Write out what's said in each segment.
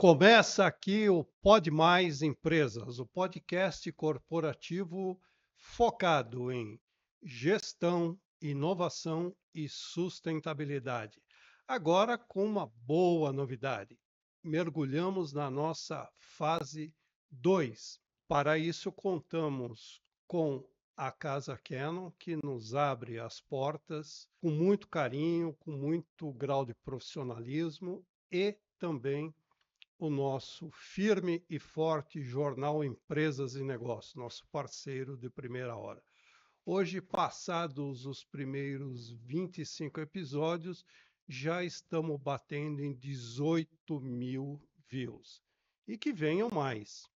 Começa aqui o Pod Mais Empresas, o podcast corporativo focado em gestão, inovação e sustentabilidade. Agora com uma boa novidade. Mergulhamos na nossa fase 2. Para isso contamos com a Casa Canon, que nos abre as portas com muito carinho, com muito grau de profissionalismo e também o nosso firme e forte jornal Empresas e Negócios, nosso parceiro de primeira hora. Hoje, passados os primeiros 25 episódios, já estamos batendo em 18.000 views. E que venham mais.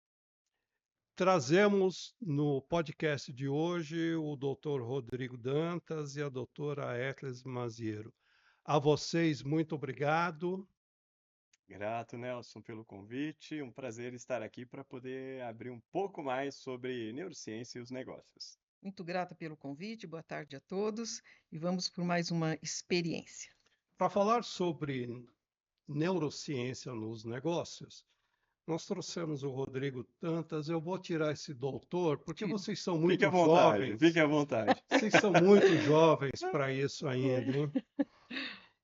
Trazemos no podcast de hoje o Dr. Rodrigo Dantas e a doutora Ecles Maziero. A vocês, muito obrigado. Grato, Nelson, pelo convite. Um prazer estar aqui para poder abrir um pouco mais sobre neurociência e os negócios. Muito grata pelo convite, boa tarde a todos e vamos por mais uma experiência. Para falar sobre neurociência nos negócios, nós trouxemos o Rodrigo Dantas. Eu vou tirar esse doutor, porque vocês são muito Fique à vontade, jovens. fique à vontade. Vocês são muito jovens para isso ainda, hein?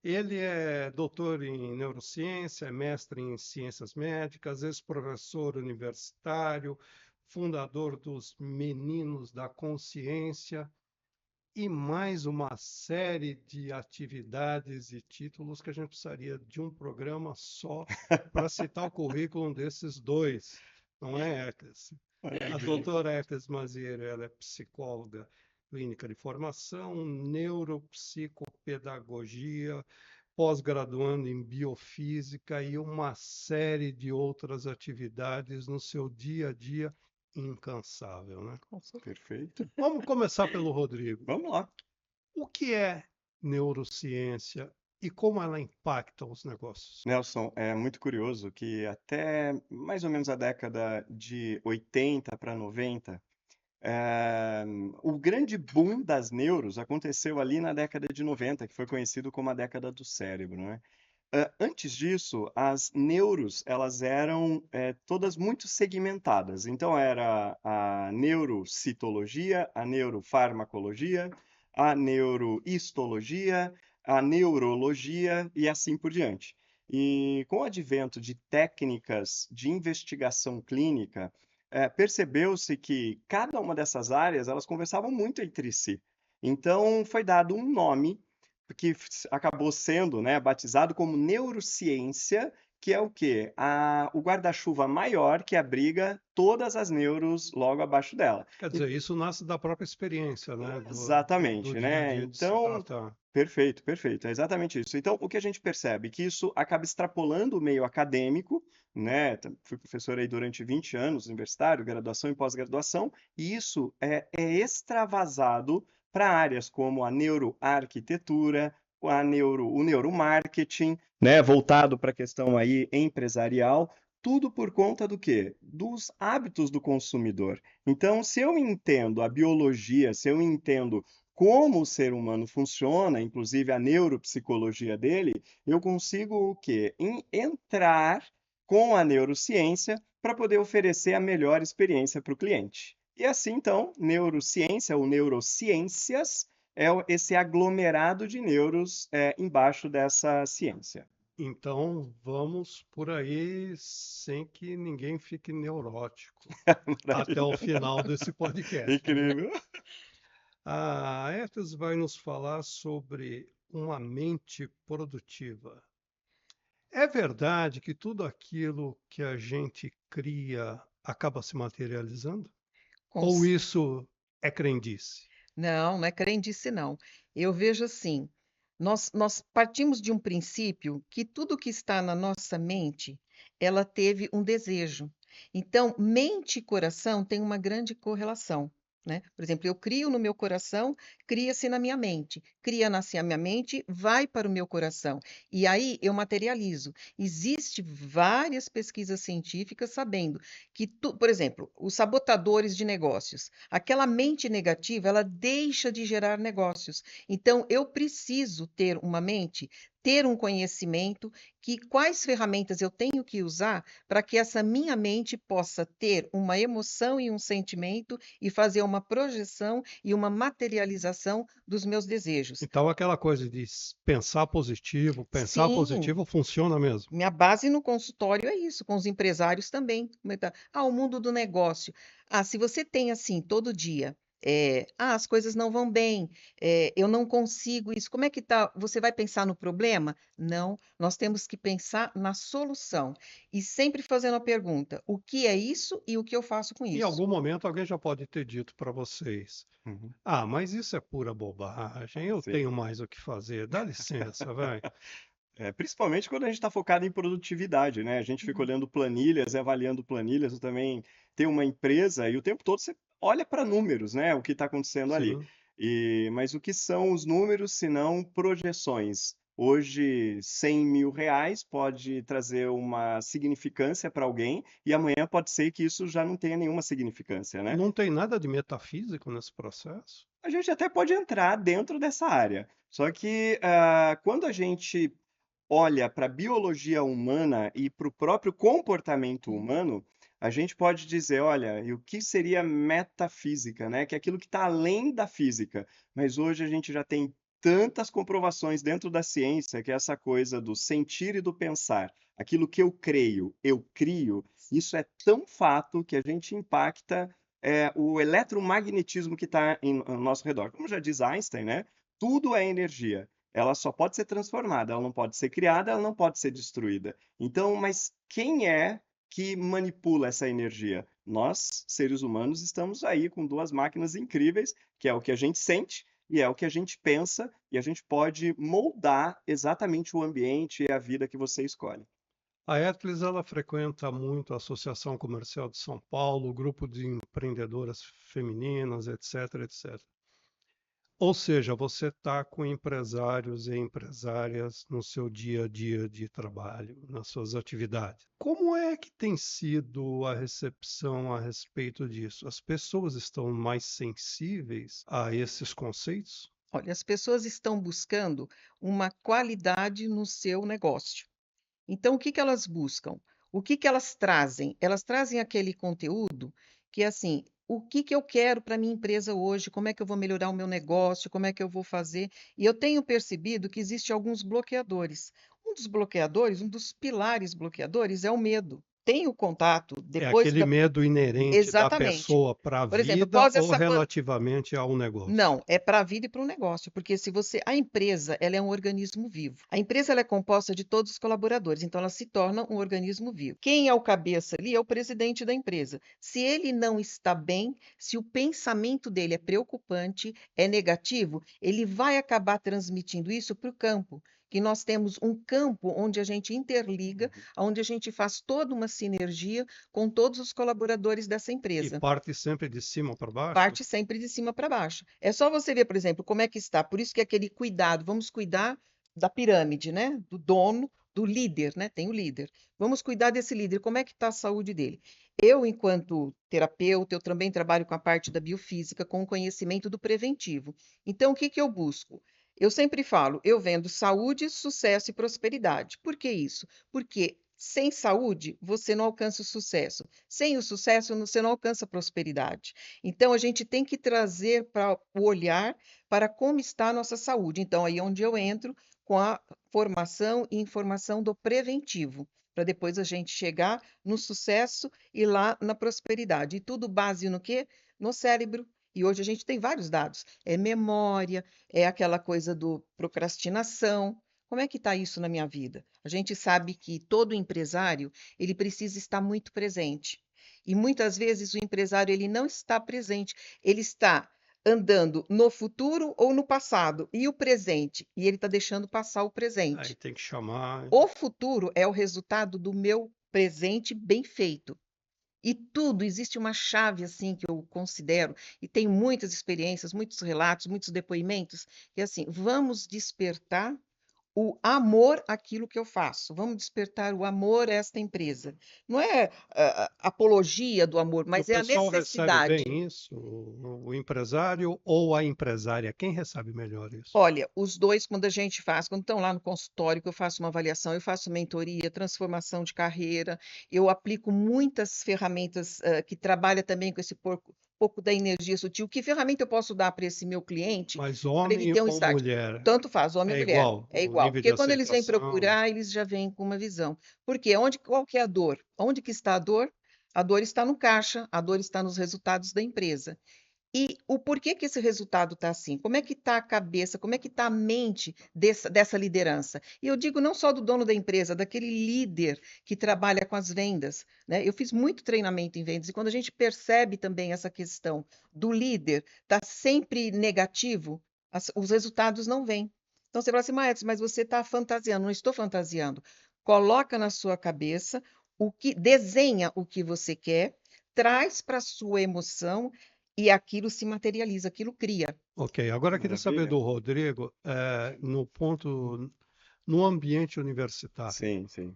Ele é doutor em neurociência, é mestre em ciências médicas, ex-professor universitário, fundador dos Meninos da Consciência e mais uma série de atividades e títulos que a gente precisaria de um programa só para citar o currículo desses dois, não é, Ecles? A doutora Ecles Maziero, ela é psicóloga clínica de formação, neuropsicopedagogia, pós-graduando em biofísica e uma série de outras atividades no seu dia a dia incansável, né? Perfeito. Vamos começar pelo Rodrigo. Vamos lá. O que é neurociência e como ela impacta os negócios? Nelson, é muito curioso que até mais ou menos a década de 80 para 90, o grande boom das neuros aconteceu ali na década de 90, que foi conhecido como a década do cérebro, né? Antes disso, as neuros, elas eram todas muito segmentadas. Então, era a neurocitologia, a neurofarmacologia, a neurohistologia, a neurologia e assim por diante. E com o advento de técnicas de investigação clínica, percebeu-se que cada uma dessas áreas, elas conversavam muito entre si. Então, foi dado um nome que acabou sendo, né, batizado como neurociência, que é o quê? O guarda-chuva maior que abriga todas as neuros logo abaixo dela. Quer dizer, isso nasce da própria experiência, né? Do Exatamente, dia a né? dia de se Então, tratar. perfeito, perfeito, é exatamente isso. Então, o que a gente percebe é que isso acaba extrapolando o meio acadêmico, né? Fui professor aí durante 20 anos, universitário, graduação e pós-graduação, e isso é extravasado para áreas como a neuroarquitetura, o neuromarketing, né? Voltado para a questão aí empresarial, tudo por conta do quê? Dos hábitos do consumidor. Então, se eu entendo a biologia, se eu entendo como o ser humano funciona, inclusive a neuropsicologia dele, eu consigo o quê? Entrar com a neurociência para poder oferecer a melhor experiência para o cliente. E assim, então, neurociência ou neurociências é esse aglomerado de neuros embaixo dessa ciência. Então, vamos por aí sem que ninguém fique neurótico até o final desse podcast, né? Incrível. A Ethos vai nos falar sobre uma mente produtiva. É verdade que tudo aquilo que a gente cria acaba se materializando? Ou Cons- isso é crendice? Não, não é crendice, não. Eu vejo assim, nós partimos de um princípio que tudo que está na nossa mente, ela teve um desejo. Então, mente e coração têm uma grande correlação, né? Por exemplo, eu crio no meu coração, cria-se na minha mente. Cria-se na minha mente, vai para o meu coração. E aí eu materializo. Existem várias pesquisas científicas sabendo que, por exemplo, os sabotadores de negócios, aquela mente negativa, ela deixa de gerar negócios. Então, eu preciso ter uma mente ter um conhecimento, que quais ferramentas eu tenho que usar para que essa minha mente possa ter uma emoção e um sentimento e fazer uma projeção e uma materialização dos meus desejos. Então, aquela coisa de pensar Sim, positivo funciona mesmo. minha base no consultório é isso, com os empresários também. Como é que tá? Ah, o mundo do negócio. Ah, se você tem assim todo dia, as coisas não vão bem, eu não consigo isso. Como é que tá? Você vai pensar no problema? Não, nós temos que pensar na solução. E sempre fazendo a pergunta: o que é isso e o que eu faço com Em isso? algum momento, alguém já pode ter dito para vocês: Uhum. ah, mas isso é pura bobagem, eu Sim. tenho mais o que fazer, dá licença, vai. Principalmente quando a gente está focado em produtividade, né? A gente fica Uhum. olhando planilhas, avaliando planilhas. Eu também tenho uma empresa e o tempo todo você olha para números, né? O que está acontecendo ali. Sim. Mas o que são os números se não projeções? Hoje, R$ 100.000 pode trazer uma significância para alguém e amanhã pode ser que isso já não tenha nenhuma significância, né? Não tem nada de metafísico nesse processo? A gente até pode entrar dentro dessa área. Só que quando a gente olha para a biologia humana e para o próprio comportamento humano, a gente pode dizer, olha, e o que seria metafísica, né? Que é aquilo que está além da física. Mas hoje a gente já tem tantas comprovações dentro da ciência que é essa coisa do sentir e do pensar. Aquilo que eu creio, eu crio, isso é tão fato que a gente impacta o eletromagnetismo que está ao nosso redor. Como já diz Einstein, né? Tudo é energia. Ela só pode ser transformada, ela não pode ser criada, ela não pode ser destruída. Então, mas quem é que manipula essa energia? Nós, seres humanos, estamos aí com duas máquinas incríveis, que é o que a gente sente e é o que a gente pensa, e a gente pode moldar exatamente o ambiente e a vida que você escolhe. A Etlis, ela frequenta muito a Associação Comercial de São Paulo, o grupo de empreendedoras femininas, etc, etc. Ou seja, você está com empresários e empresárias no seu dia a dia de trabalho, nas suas atividades. Como é que tem sido a recepção a respeito disso? As pessoas estão mais sensíveis a esses conceitos? Olha, as pessoas estão buscando uma qualidade no seu negócio. Então, o que que elas buscam? O que que elas trazem? Elas trazem aquele conteúdo que é assim: o que que eu quero para minha empresa hoje? Como é que eu vou melhorar o meu negócio? Como é que eu vou fazer? E eu tenho percebido que existe alguns bloqueadores. Um dos bloqueadores, um dos pilares bloqueadores é o medo. Tem o contato É depois aquele da medo inerente da exatamente. pessoa para a Por exemplo, vida após ou essa relativamente ao negócio? não, é para a vida e para o negócio, porque se você a empresa, ela é um organismo vivo. A empresa ela é composta de todos os colaboradores, então ela se torna um organismo vivo. Quem é o cabeça ali é o presidente da empresa. Se ele não está bem, se o pensamento dele é preocupante, é negativo, ele vai acabar transmitindo isso para o campo. Que nós temos um campo onde a gente interliga, onde a gente faz toda uma sinergia com todos os colaboradores dessa E empresa. parte sempre de cima para baixo? Parte sempre de cima para baixo. É só você ver, por exemplo, como é que está. Por isso que aquele cuidado, vamos cuidar da pirâmide, né? Do dono, do líder, né? Tem o líder. Vamos cuidar desse líder. Como é que está a saúde dele? Eu, enquanto terapeuta, eu também trabalho com a parte da biofísica, com o conhecimento do preventivo. Então, o que que eu busco? Eu sempre falo, eu vendo saúde, sucesso e prosperidade. Por que isso? Porque sem saúde, você não alcança o sucesso. Sem o sucesso, você não alcança a prosperidade. Então, a gente tem que trazer para o olhar para como está a nossa saúde. Então, aí é onde eu entro com a formação e informação do preventivo, para depois a gente chegar no sucesso e lá na prosperidade. E tudo base no quê? No cérebro. E hoje a gente tem vários dados. É memória, é aquela coisa do procrastinação. Como é que está isso na minha vida? A gente sabe que todo empresário, ele precisa estar muito presente. E muitas vezes o empresário ele não está presente, ele está andando no futuro ou no passado, e o presente, e ele está deixando passar o Aí presente. tem que chamar. O futuro é o resultado do meu presente bem feito. E tudo, existe uma chave assim que eu considero, e tenho muitas experiências, muitos relatos, muitos depoimentos, que é assim, vamos despertar o amor àquilo que eu faço. Vamos despertar o amor a esta empresa. Não é apologia do amor, E o mas é a pessoal recebe necessidade. bem isso? O empresário ou a empresária? Quem recebe melhor isso? Olha, os dois, quando a gente faz, quando estão lá no consultório, que eu faço uma avaliação, eu faço mentoria, transformação de carreira, eu aplico muitas ferramentas que trabalham também com esse pouco da energia sutil. Que ferramenta eu posso dar para esse meu cliente Mas para ele homem ter um ou start? mulher Tanto faz, homem ou é mulher, igual? é O igual. nível de Porque quando eles vêm aceitação? procurar, eles já vêm com uma visão. Por quê? Qual que é a dor? Onde que está a dor? A dor está no caixa, a dor está nos resultados da empresa. E o porquê que esse resultado está assim? Como é que está a cabeça, como é que está a mente dessa liderança? E eu digo não só do dono da empresa, daquele líder que trabalha com as vendas, né? Eu fiz muito treinamento em vendas e quando a gente percebe também essa questão do líder está sempre negativo, os resultados não vêm. Então você fala assim, mas você está fantasiando. Não estou fantasiando. Coloca na sua cabeça desenha o que você quer, traz para a sua emoção e aquilo se materializa, aquilo cria. Ok, agora eu queria saber Maravilha. do Rodrigo, no ambiente universitário. Sim, sim.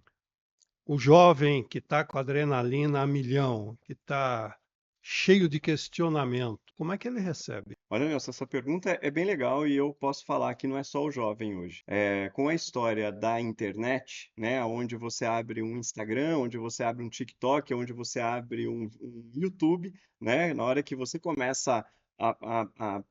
O jovem que está com a adrenalina a milhão, que está cheio de questionamento, como é que ele recebe? Olha, Nelson, essa pergunta é bem legal e eu posso falar que não é só o jovem hoje. Com a história da internet, né, onde você abre um Instagram, onde você abre um TikTok, onde você abre um YouTube, né, na hora que você começa a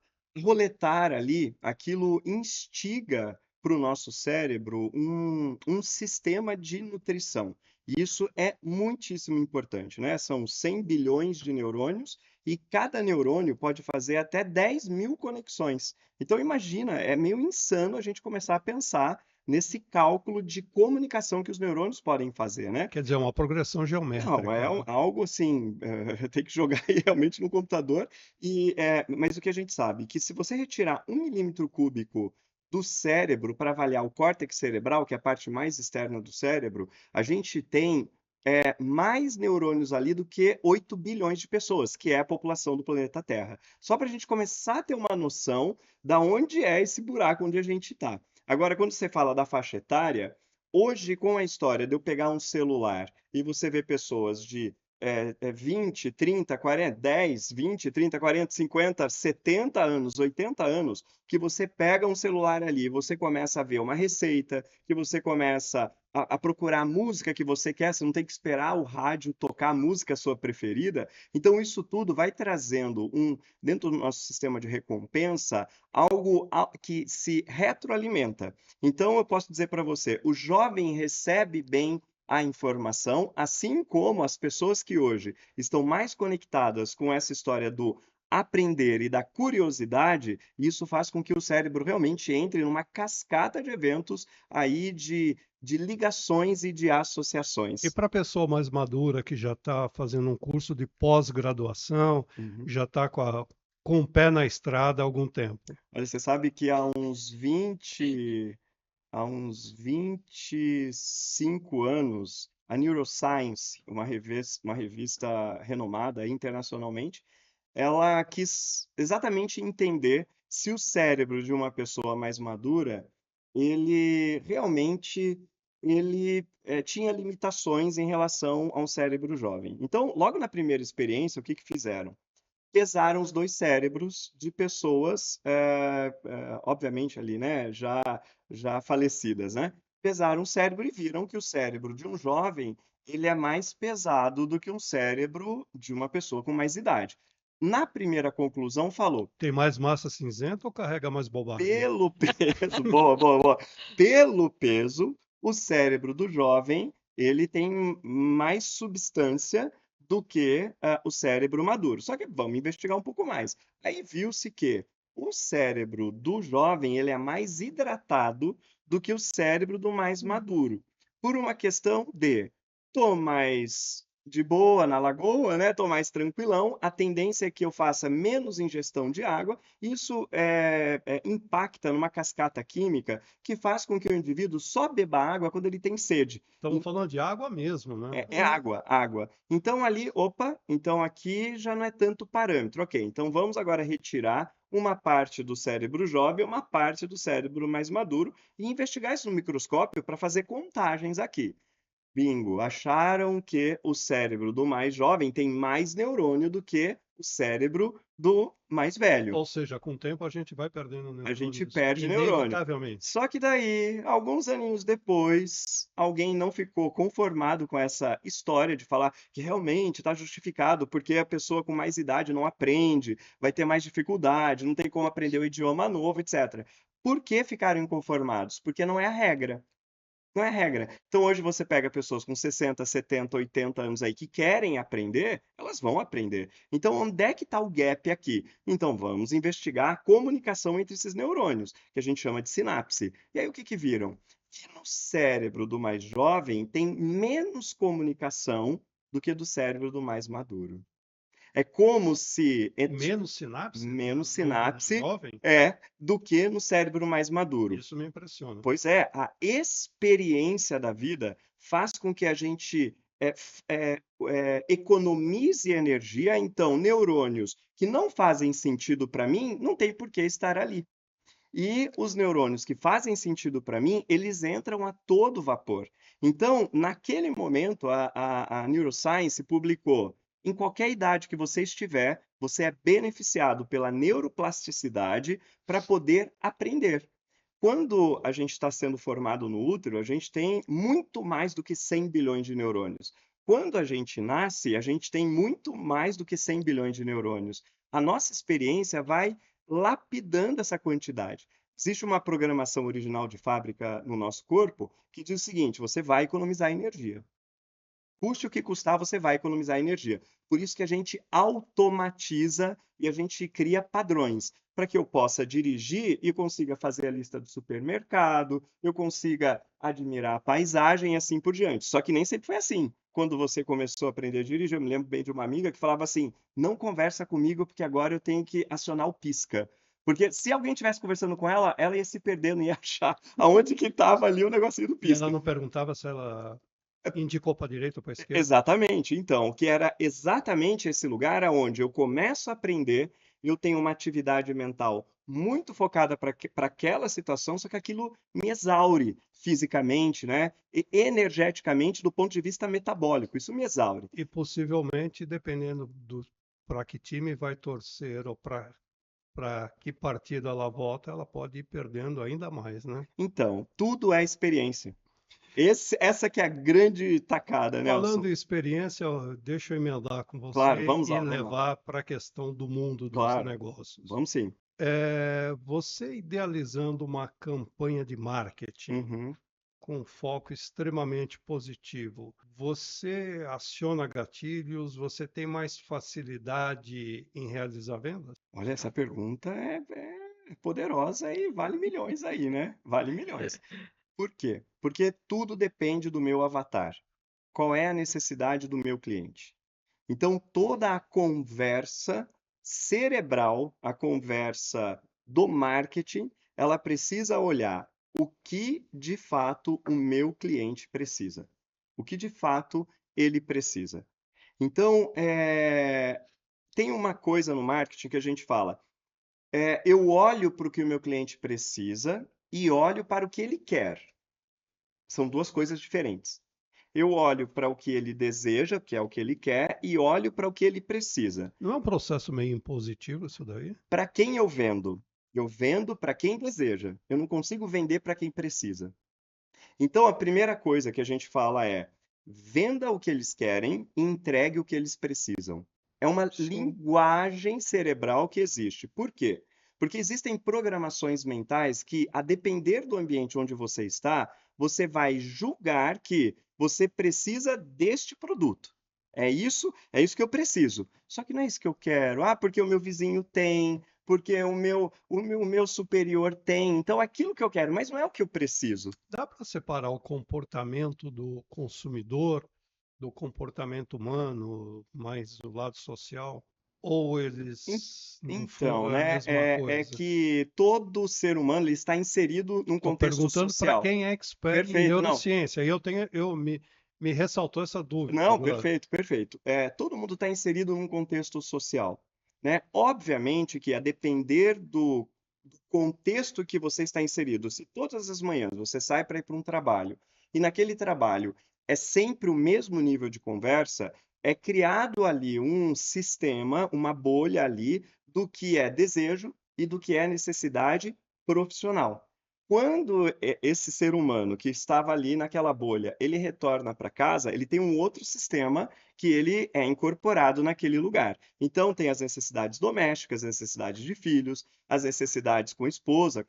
roletar ali, aquilo instiga para o nosso cérebro um sistema de nutrição. E isso é muitíssimo importante, né? São 100 bilhões de neurônios e cada neurônio pode fazer até 10.000 conexões. Então, imagina, é meio insano a gente começar a pensar nesse cálculo de comunicação que os neurônios podem fazer, né? Quer dizer, uma progressão Não, é geométrica, né? algo assim, tem que jogar aí realmente no computador. Mas o que a gente sabe, que se você retirar 1 milímetro cúbico do cérebro para avaliar o córtex cerebral, que é a parte mais externa do cérebro, a gente tem mais neurônios ali do que 8 bilhões de pessoas, que é a população do planeta Terra. Só para a gente começar a ter uma noção da onde é esse buraco onde a gente está. Agora, quando você fala da faixa etária, hoje, com a história de eu pegar um celular e você vê pessoas de 20, 30, 40, 10, 20, 30, 40, 50, 70 anos, 80 anos, que você pega um celular ali, você começa a ver uma receita, que você começa a procurar a música que você quer, você não tem que esperar o rádio tocar a música sua preferida. Então, isso tudo vai trazendo dentro do nosso sistema de recompensa, algo que se retroalimenta. Então, eu posso dizer para você, o jovem recebe bem a informação, assim como as pessoas que hoje estão mais conectadas com essa história do aprender e da curiosidade, isso faz com que o cérebro realmente entre numa cascata de eventos aí de ligações e de E associações. para a pessoa mais madura que já está fazendo um curso de pós-graduação, Uhum. já está com o pé na estrada há algum tempo. Olha, você sabe que há uns 25 anos, a Neuroscience, uma revista renomada internacionalmente, ela quis exatamente entender se o cérebro de uma pessoa mais madura, ele realmente tinha limitações em relação a um cérebro jovem. Então, logo na primeira experiência, o que que fizeram? Pesaram os dois cérebros de pessoas, obviamente ali, né, já falecidas, né? Pesaram o cérebro e viram que o cérebro de um jovem, ele é mais pesado do que um cérebro de uma pessoa com mais idade. Na primeira conclusão falou, Tem mais massa cinzenta ou carrega mais bobagem? pelo peso, boa, boa, boa. Pelo peso, o cérebro do jovem, ele tem mais substância do que o cérebro maduro. Só que vamos investigar um pouco mais. Aí viu-se que o cérebro do jovem, ele é mais hidratado do que o cérebro do mais maduro. Por uma questão de tô mais de boa na lagoa, né? Tô mais tranquilão. A tendência é que eu faça menos ingestão de água. Isso impacta numa cascata química que faz com que o indivíduo só beba água quando ele tem sede. Estamos falando de água mesmo, né? É água, água. Então ali, opa, então aqui já não é tanto parâmetro. Ok, então vamos agora retirar uma parte do cérebro jovem, uma parte do cérebro mais maduro e investigar isso no microscópio para fazer contagens aqui. Bingo, acharam que o cérebro do mais jovem tem mais neurônio do que o cérebro do mais velho. Ou seja, com o tempo a gente vai perdendo A gente neurônios, perde neurônio. inevitavelmente. Só que daí, alguns aninhos depois, alguém não ficou conformado com essa história de falar que realmente está justificado, porque a pessoa com mais idade não aprende, vai ter mais dificuldade, não tem como aprender o idioma novo, etc. Por que ficaram inconformados? Porque não é a regra. Não é regra. Então, hoje você pega pessoas com 60, 70, 80 anos aí que querem aprender, elas vão aprender. Então, onde é que está o gap aqui? Então, vamos investigar a comunicação entre esses neurônios, que a gente chama de sinapse. E aí, o que que viram? Que no cérebro do mais jovem tem menos comunicação do que do cérebro do mais maduro. É como se Menos sinapse menos no sinapse jovem? do que no cérebro mais maduro. Isso me impressiona. Pois é, a experiência da vida faz com que a gente economize energia. Então, neurônios que não fazem sentido para mim, não tem por que estar ali. E os neurônios que fazem sentido para mim, eles entram a todo vapor. Então, naquele momento, a Neuroscience publicou: em qualquer idade que você estiver, você é beneficiado pela neuroplasticidade para poder aprender. Quando a gente está sendo formado no útero, a gente tem muito mais do que 100 bilhões de neurônios. Quando a gente nasce, a gente tem muito mais do que 100 bilhões de neurônios. A nossa experiência vai lapidando essa quantidade. Existe uma programação original de fábrica no nosso corpo que diz o seguinte: você vai economizar energia. Custe o que custar, você vai economizar energia. Por isso que a gente automatiza e a gente cria padrões para que eu possa dirigir e consiga fazer a lista do supermercado, eu consiga admirar a paisagem e assim por diante. Só que nem sempre foi assim. Quando você começou a aprender a dirigir, eu me lembro bem de uma amiga que falava assim: não conversa comigo porque agora eu tenho que acionar o pisca. Porque se alguém estivesse conversando com ela, ela ia se perder, não ia achar aonde que estava ali o negocinho do E ela pisca. não perguntava se ela indicou para a direita ou para a esquerda? Exatamente. Então, que era exatamente esse lugar aonde eu começo a aprender, eu tenho uma atividade mental muito focada para aquela situação, só que aquilo me exaure fisicamente, né? E energeticamente, do ponto de vista metabólico, isso me exaure. E possivelmente, dependendo do para que time vai torcer ou para que partida ela volta, ela pode ir perdendo ainda mais, né? Então, tudo é experiência. Essa que é a grande tacada, Falando Nelson. em experiência, deixa eu emendar com Claro, você vamos e lá, vamos lá. levar para a questão do mundo dos Claro, negócios. vamos sim. Você idealizando uma campanha de marketing Uhum. com foco extremamente positivo, você aciona gatilhos, você tem mais facilidade em realizar vendas? Olha, essa pergunta é poderosa e vale milhões aí, né? Vale milhões. Por quê? Porque tudo depende do meu avatar. Qual é a necessidade do meu cliente? Então, toda a conversa cerebral, a conversa do marketing, ela precisa olhar o que de fato o meu cliente precisa. O que de fato ele precisa. Então, tem uma coisa no marketing que a gente fala: eu olho para o que o meu cliente precisa e olho para o que ele quer. São duas coisas diferentes. Eu olho para o que ele deseja, que é o que ele quer, e olho para o que ele precisa. Não é um processo meio impositivo isso daí? Para quem eu vendo? Eu vendo para quem deseja. Eu não consigo vender para quem precisa. Então, a primeira coisa que a gente fala é: venda o que eles querem e entregue o que eles precisam. É uma Sim. linguagem cerebral que existe. Por quê? Porque existem programações mentais que, a depender do ambiente onde você está, você vai julgar que você precisa deste produto. É isso que eu preciso. Só que não é isso que eu quero. Ah, porque o meu vizinho tem, porque o meu superior tem. Então, é aquilo que eu quero, mas não é o que eu preciso. Dá para separar o comportamento do consumidor do comportamento humano, mais o lado social? Ou eles, no Então, fundo, é a né, mesma é coisa? que todo ser humano ele está inserido num Estou contexto perguntando para social. quem é expert em Perfeito, não. neurociência. Aí me ressaltou essa dúvida Não, agora. perfeito, perfeito. Todo mundo está inserido num contexto social, né? Obviamente que a depender do contexto que você está inserido, se todas as manhãs você sai para ir para um trabalho e naquele trabalho é sempre o mesmo nível de conversa, é criado ali um sistema, uma bolha ali do que é desejo e do que é necessidade profissional. Quando esse ser humano que estava ali naquela bolha, ele retorna para casa, ele tem um outro sistema que ele é incorporado naquele lugar. Então tem as necessidades domésticas, as necessidades de filhos, as necessidades com esposa,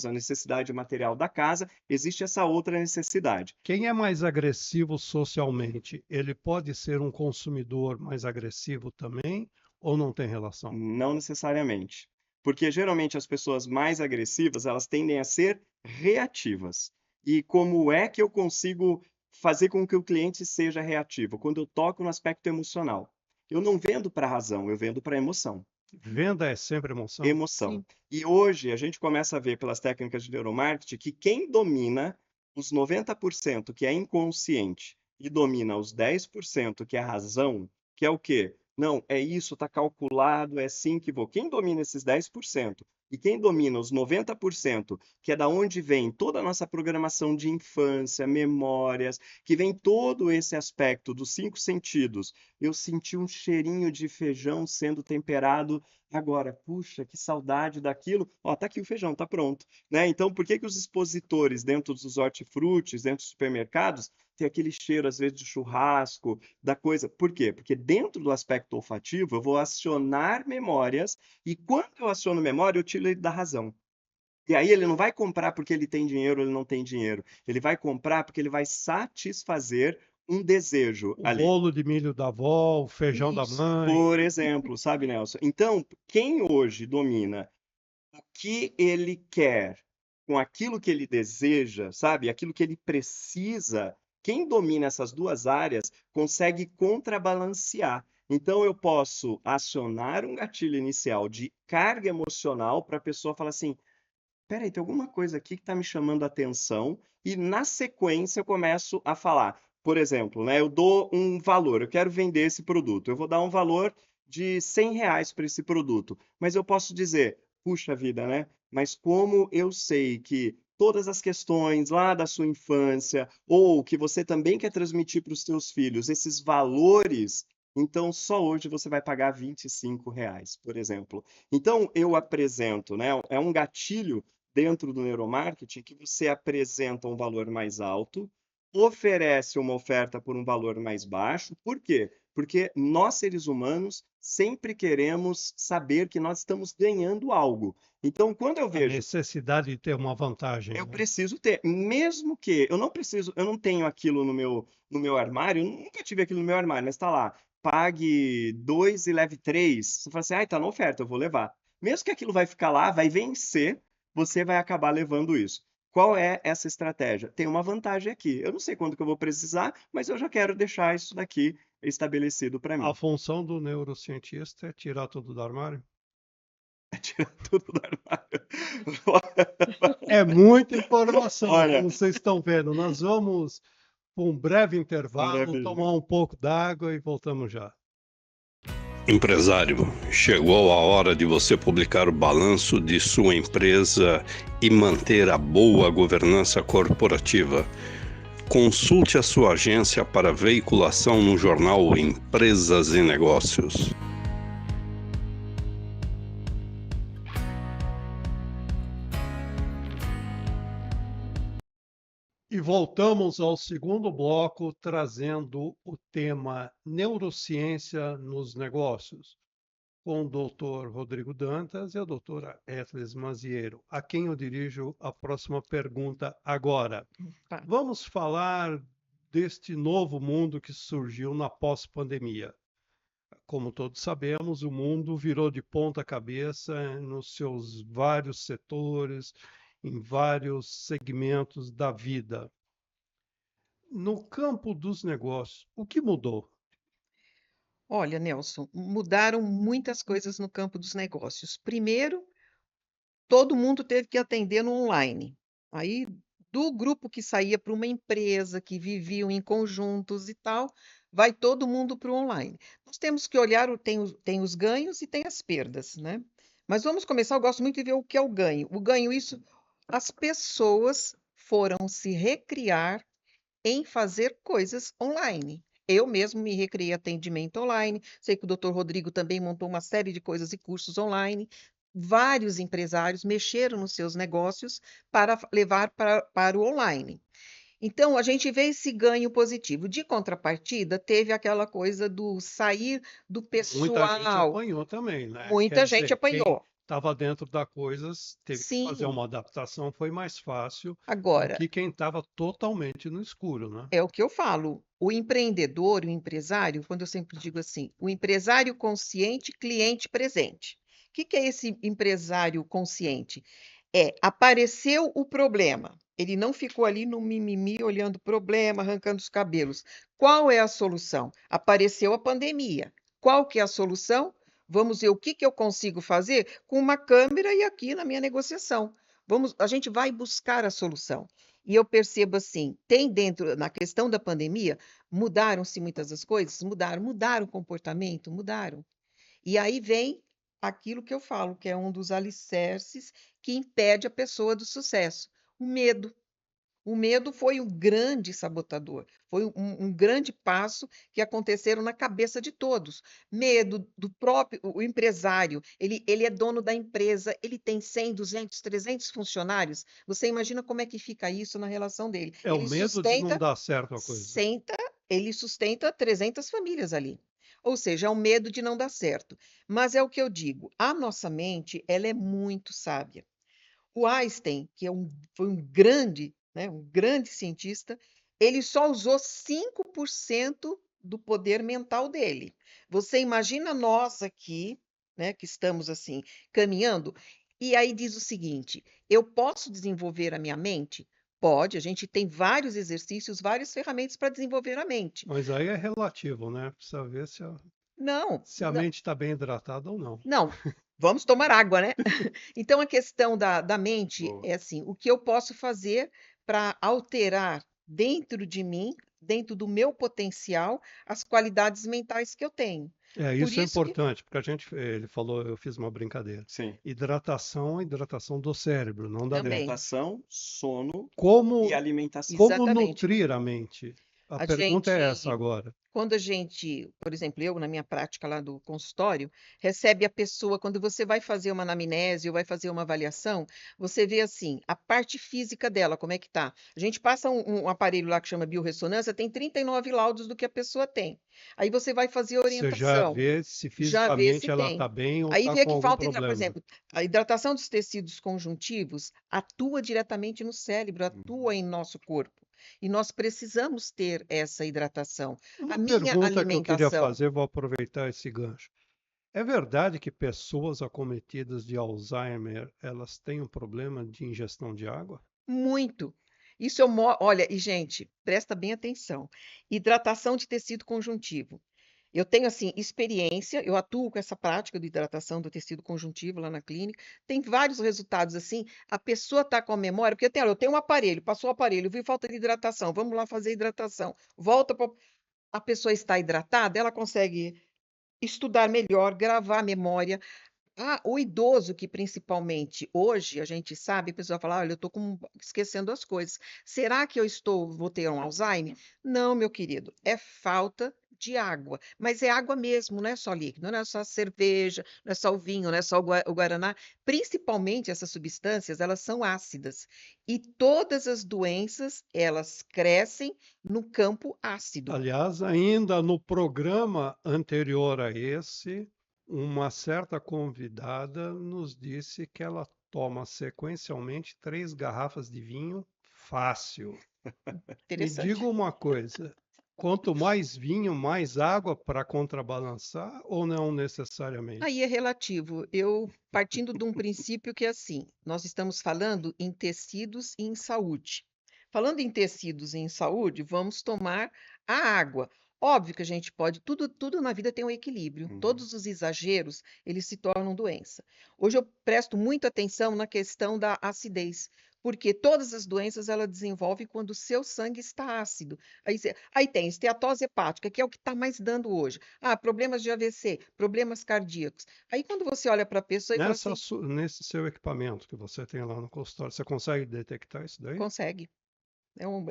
a necessidade material da casa, existe essa outra necessidade. Quem é mais agressivo socialmente, ele pode ser um consumidor mais agressivo também, ou não tem relação? Não necessariamente. Porque geralmente as pessoas mais agressivas, elas tendem a ser reativas. E como é que eu consigo fazer com que o cliente seja reativo? Quando eu toco no aspecto emocional. Eu não vendo para a razão, eu vendo para a emoção. Venda é sempre emoção? Emoção. Sim. E hoje a gente começa a ver pelas técnicas de neuromarketing que quem domina os 90% que é inconsciente e domina os 10% que é a razão, que é o quê? Não, é isso, está calculado, é assim que vou. Quem domina esses 10% e quem domina os 90%, que é da onde vem toda a nossa programação de infância, memórias, que vem todo esse aspecto dos 5 sentidos. Eu senti um cheirinho de feijão sendo temperado agora, puxa, que saudade daquilo. Ó, tá aqui o feijão, tá pronto, né? Então, por que que os expositores dentro dos hortifrutis, dentro dos supermercados, tem aquele cheiro às vezes de churrasco, da coisa? Por quê? Porque dentro do aspecto olfativo eu vou acionar memórias e quando eu aciono memória, eu tiro ele da razão. E aí ele não vai comprar porque ele tem dinheiro ou ele não tem dinheiro. Ele vai comprar porque ele vai satisfazer um desejo O ali. bolo de milho da avó, o feijão da Isso. mãe. Por exemplo, sabe, Nelson? Então, quem hoje domina o que ele quer com aquilo que ele deseja, sabe? Aquilo que ele precisa, quem domina essas duas áreas consegue contrabalancear. Então, eu posso acionar um gatilho inicial de carga emocional para a pessoa falar assim: peraí, tem alguma coisa aqui que está me chamando a atenção, e na sequência eu começo a falar. Por exemplo, né, eu dou um valor, eu quero vender esse produto, eu vou dar um valor de R$ 100 para esse produto, mas eu posso dizer, puxa vida, né? Mas como eu sei que todas as questões lá da sua infância, ou que você também quer transmitir para os seus filhos, esses valores, então só hoje você vai pagar R$ 25, por exemplo. Então eu apresento, né? É um gatilho dentro do neuromarketing que você apresenta um valor mais alto, oferece uma oferta por um valor mais baixo. Por quê? Porque nós, seres humanos, sempre queremos saber que nós estamos ganhando algo. Então, quando eu A vejo, necessidade de ter uma vantagem, eu né? preciso ter, mesmo que eu não preciso, eu não tenho aquilo no meu armário, eu nunca tive aquilo no meu armário, mas está lá, pague 2 e leve 3. Você fala assim, ah, está na oferta, eu vou levar. Mesmo que aquilo vai ficar lá, vai vencer, você vai acabar levando isso. Qual é essa estratégia? Tem uma vantagem aqui. Eu não sei quando que eu vou precisar, mas eu já quero deixar isso daqui estabelecido para A mim. função do neurocientista é tirar tudo do armário? Tirar tudo do armário. É muita informação, Olha, como vocês estão vendo. Nós vamos para um breve intervalo, maravilha. tomar um pouco d'água e voltamos já. Empresário, chegou a hora de você publicar o balanço de sua empresa e manter a boa governança corporativa. Consulte a sua agência para veiculação no jornal Empresas e Negócios. E voltamos ao segundo bloco, trazendo o tema neurociência nos negócios, com o doutor Rodrigo Dantas e a doutora Etlis Maziero, a quem eu dirijo a próxima pergunta agora. Tá. Vamos falar deste novo mundo que surgiu na pós-pandemia. Como todos sabemos, o mundo virou de ponta cabeça nos seus vários setores, em vários segmentos da vida. No campo dos negócios, o que mudou? Olha, Nelson, mudaram muitas coisas no campo dos negócios. Primeiro, todo mundo teve que atender no online. Aí, do grupo que saía para uma empresa, que viviam em conjuntos e tal, vai todo mundo para o online. Nós temos que olhar, tem os ganhos e tem as perdas, né? Mas vamos começar, eu gosto muito de ver o que é o ganho. O ganho, isso, as pessoas foram se recriar em fazer coisas online. Eu mesmo me recriei atendimento online, sei que o Dr. Rodrigo também montou uma série de coisas e cursos online. Vários empresários mexeram nos seus negócios para levar para o online. Então, a gente vê esse ganho positivo. De contrapartida, teve aquela coisa do sair do Muita gente pessoal. apanhou também, né? Quer Muita gente dizer, quem apanhou. estava dentro da coisa teve que fazer Sim, uma adaptação, foi mais fácil do agora, que quem estava totalmente no escuro, né? é o que eu falo. O empreendedor, o empresário, quando eu sempre digo assim, o empresário consciente, cliente presente. O que que é esse empresário consciente? Apareceu o problema. Ele não ficou ali no mimimi, olhando o problema, arrancando os cabelos. Qual é a solução? Apareceu a pandemia. Qual que é a solução? Vamos ver o que que eu consigo fazer com uma câmera e aqui na minha negociação. A gente vai buscar a solução. E eu percebo assim, tem dentro, na questão da pandemia, mudaram-se muitas das coisas? Mudaram o comportamento? Mudaram. E aí vem aquilo que eu falo, que é um dos alicerces que impede a pessoa do sucesso, o medo. O medo foi um grande sabotador, foi um grande passo que aconteceram na cabeça de todos. Medo do próprio o empresário, ele é dono da empresa, ele tem 100, 200, 300 funcionários. Você imagina como é que fica isso na relação dele? É o medo de não dar certo a coisa. Senta, ele sustenta 300 famílias ali. Ou seja, é o medo de não dar certo. Mas é o que eu digo, a nossa mente, ela é muito sábia. O Einstein, que foi um grande, né, um grande cientista, ele só usou 5% do poder mental dele. Você imagina nós aqui, né, que estamos assim, caminhando, e aí diz o seguinte: eu posso desenvolver a minha mente? Pode, a gente tem vários exercícios, várias ferramentas para desenvolver a mente. Mas aí é relativo, né? Precisa ver Não, se a mente está bem hidratada ou não. não, vamos tomar água, né? Então, a questão da mente Boa. é assim: o que eu posso fazer para alterar dentro de mim, dentro do meu potencial, as qualidades mentais que eu tenho. É, Por isso é isso que importante, porque ele falou, eu fiz uma brincadeira. Sim. Hidratação do cérebro, não da mente. também, Hidratação, sono e Como, alimentação. como exatamente, nutrir a mente? A a pergunta é essa gente agora. quando a gente, por exemplo, eu na minha prática lá do consultório, recebe a pessoa, quando você vai fazer uma anamnese ou vai fazer uma avaliação, você vê assim, a parte física dela, como é que tá. A gente passa um aparelho lá que chama biorressonância, tem 39 laudos do que a pessoa tem. Aí você vai fazer a Você já orientação, vê se já vê fisicamente se ela tem. está bem ou Aí está vê com que algum falta, por problema. exemplo, a hidratação dos tecidos conjuntivos atua diretamente no cérebro, Uhum. atua em nosso corpo. E nós precisamos ter essa hidratação. A Uma minha pergunta que eu queria alimentação, fazer, vou aproveitar esse gancho. É verdade que pessoas acometidas de Alzheimer, elas têm um problema de ingestão de água? muito. Isso olha, e gente, presta bem atenção. Hidratação de tecido conjuntivo. Eu tenho assim experiência, eu atuo com essa prática de hidratação do tecido conjuntivo lá na clínica. Tem vários resultados assim. A pessoa está com a memória, porque eu tenho um aparelho, passou o aparelho, viu falta de hidratação, vamos lá fazer hidratação. Volta para a pessoa está hidratada, ela consegue estudar melhor, gravar a memória. O idoso que principalmente hoje a gente sabe, a pessoa fala: "Olha, eu estou esquecendo as coisas. Será que vou ter um Alzheimer?" Não, meu querido, é falta de água. Mas é água mesmo, não é só líquido, não é só cerveja, não é só o vinho, não é só o guaraná. Principalmente essas substâncias, elas são ácidas. E todas as doenças, elas crescem no campo ácido. Aliás, ainda no programa anterior a esse, uma certa convidada nos disse que ela toma sequencialmente 3 garrafas de vinho fácil. Me diga Interessante. uma coisa, quanto mais vinho, mais água para contrabalançar ou não necessariamente? Aí é relativo. Eu partindo de um princípio que é assim, nós estamos falando em tecidos e em saúde. Falando em tecidos e em saúde, vamos tomar a água. Óbvio que a gente pode, tudo na vida tem um equilíbrio. Uhum. Todos os exageros, eles se tornam doença. Hoje eu presto muita atenção na questão da acidez, porque todas as doenças ela desenvolve quando o seu sangue está ácido. Aí tem esteatose hepática, que é o que está mais dando hoje. Ah, problemas de AVC, problemas cardíacos. Aí quando você olha para a pessoa e fala assim, Nesse seu equipamento que você tem lá no consultório, você consegue detectar isso daí? consegue.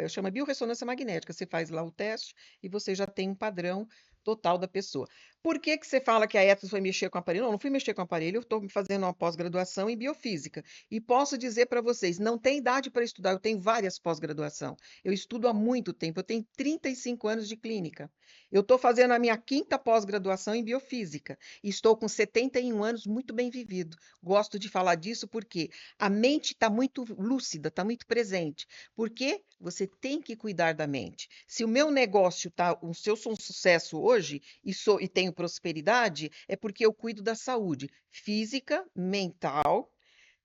Chama biorressonância magnética. Você faz lá o teste e você já tem um padrão total da pessoa. Por que que você fala que a Etos foi mexer com o aparelho? Não, não fui mexer com o aparelho, eu estou fazendo uma pós-graduação em biofísica. E posso dizer para vocês, não tem idade para estudar, eu tenho várias pós-graduação. Eu estudo há muito tempo, eu tenho 35 anos de clínica. Eu estou fazendo a minha 5ª pós-graduação em biofísica. E estou com 71 anos, muito bem vivido. Gosto de falar disso porque a mente está muito lúcida, está muito presente. Porque você tem que cuidar da mente. Se o meu negócio tá, se eu sou um sucesso hoje e tenho prosperidade, é porque eu cuido da saúde física, mental,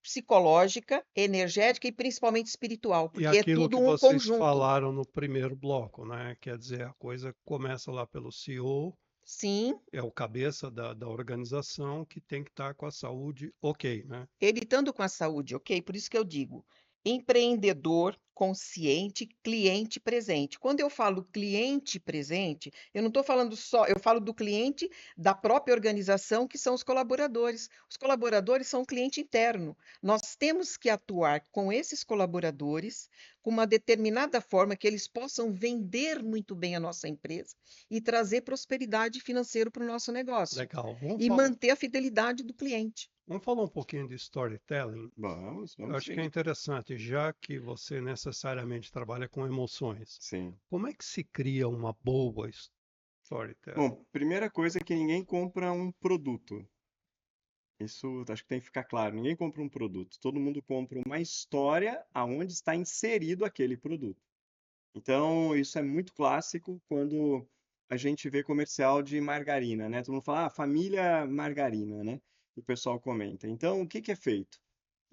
psicológica, energética e principalmente espiritual, E porque é aquilo tudo que um vocês conjunto. falaram no primeiro bloco, né? Quer dizer, a coisa começa lá pelo CEO, Sim, é o cabeça da organização que tem que estar com a saúde ok, né? ele estando com a saúde, ok? Por isso que eu digo, empreendedor consciente, cliente presente. Quando eu falo cliente presente, eu não estou falando só, eu falo do cliente da própria organização, que são os colaboradores. Os colaboradores são um cliente interno. Nós temos que atuar com esses colaboradores com uma determinada forma que eles possam vender muito bem a nossa empresa e trazer prosperidade financeira para o nosso negócio Legal. e manter a fidelidade do cliente. Vamos falar um pouquinho de storytelling. Vamos Eu acho que é sim. interessante, já que você necessariamente trabalha com emoções. Sim. Como é que se cria uma boa storytelling? Bom, primeira coisa é que ninguém compra um produto. Isso acho que tem que ficar claro. Ninguém compra um produto. Todo mundo compra uma história aonde está inserido aquele produto. Então, isso é muito clássico quando a gente vê comercial de margarina, né? Todo mundo fala, ah, família margarina, né? O pessoal comenta. Então, o que que é feito?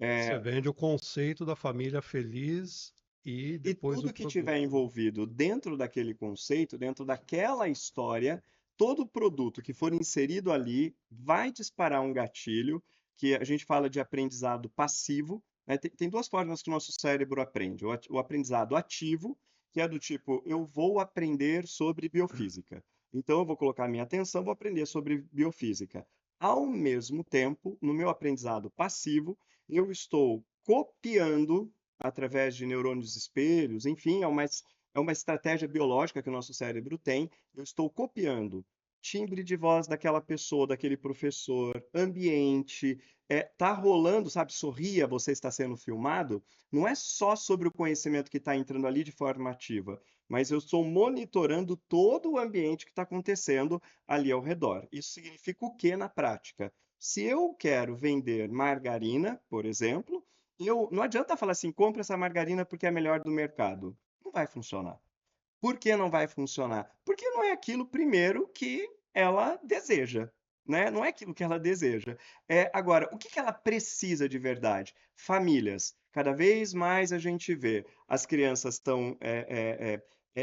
Você É, vende o conceito da família feliz e E depois o tudo que tiver produto, né? envolvido dentro daquele conceito, dentro daquela história, todo produto que for inserido ali vai disparar um gatilho, que a gente fala de aprendizado passivo, né? Tem duas formas que o nosso cérebro aprende. O aprendizado ativo, que é do tipo, eu vou aprender sobre biofísica. Então, eu vou colocar minha atenção, vou aprender sobre biofísica. Ao mesmo tempo, no meu aprendizado passivo, eu estou copiando através de neurônios espelhos, enfim, é uma estratégia biológica que o nosso cérebro tem. Eu estou copiando timbre de voz daquela pessoa, daquele professor, ambiente, tá rolando, sabe, sorria, você está sendo filmado, não é só sobre o conhecimento que está entrando ali de forma ativa, mas eu estou monitorando todo o ambiente que está acontecendo ali ao redor. Isso significa o que na prática? Se eu quero vender margarina, por exemplo, não adianta falar assim, compra essa margarina porque é a melhor do mercado. Não vai funcionar. Por que não vai funcionar? Porque não é aquilo primeiro que ela deseja, né? Não é aquilo que ela deseja. Agora, o que que ela precisa de verdade? Famílias. Cada vez mais a gente vê as crianças estão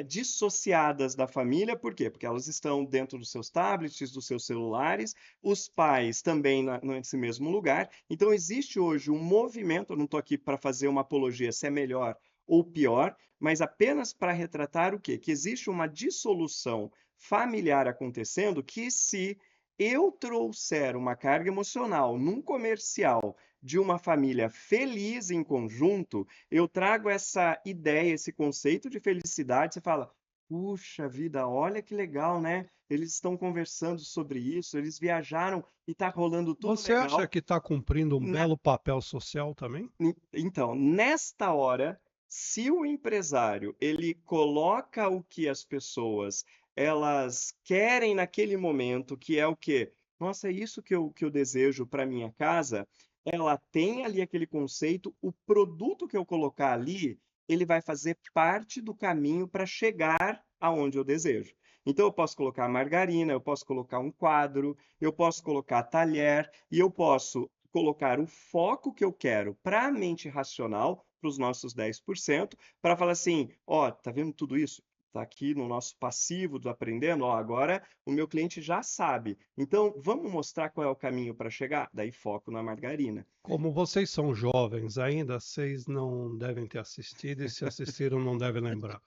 dissociadas da família, por quê? Porque elas estão dentro dos seus tablets, dos seus celulares, os pais também nesse mesmo lugar. Então, existe hoje um movimento, eu não estou aqui para fazer uma apologia se é melhor ou pior, mas apenas para retratar o quê? Que existe uma dissolução familiar acontecendo que se eu trouxer uma carga emocional num comercial de uma família feliz em conjunto, eu trago essa ideia, esse conceito de felicidade, você fala, puxa vida, olha que legal, né? Eles estão conversando sobre isso, eles viajaram e está rolando tudo Você acha legal. que está cumprindo um belo papel social também? Então, nesta hora, se o empresário ele coloca o que as pessoas elas querem naquele momento, que é o quê? Nossa, é isso que eu desejo para minha casa. Ela tem ali aquele conceito, o produto que eu colocar ali, ele vai fazer parte do caminho para chegar aonde eu desejo. Então, eu posso colocar margarina, eu posso colocar um quadro, eu posso colocar talher e eu posso colocar o foco que eu quero para a mente racional, para os nossos 10%, para falar assim, ó, tá vendo tudo isso? Está aqui no nosso passivo do aprendendo, ó, agora o meu cliente já sabe. Então, vamos mostrar qual é o caminho para chegar? Daí foco na margarina. Como vocês são jovens ainda, vocês não devem ter assistido, e se assistiram não devem lembrar.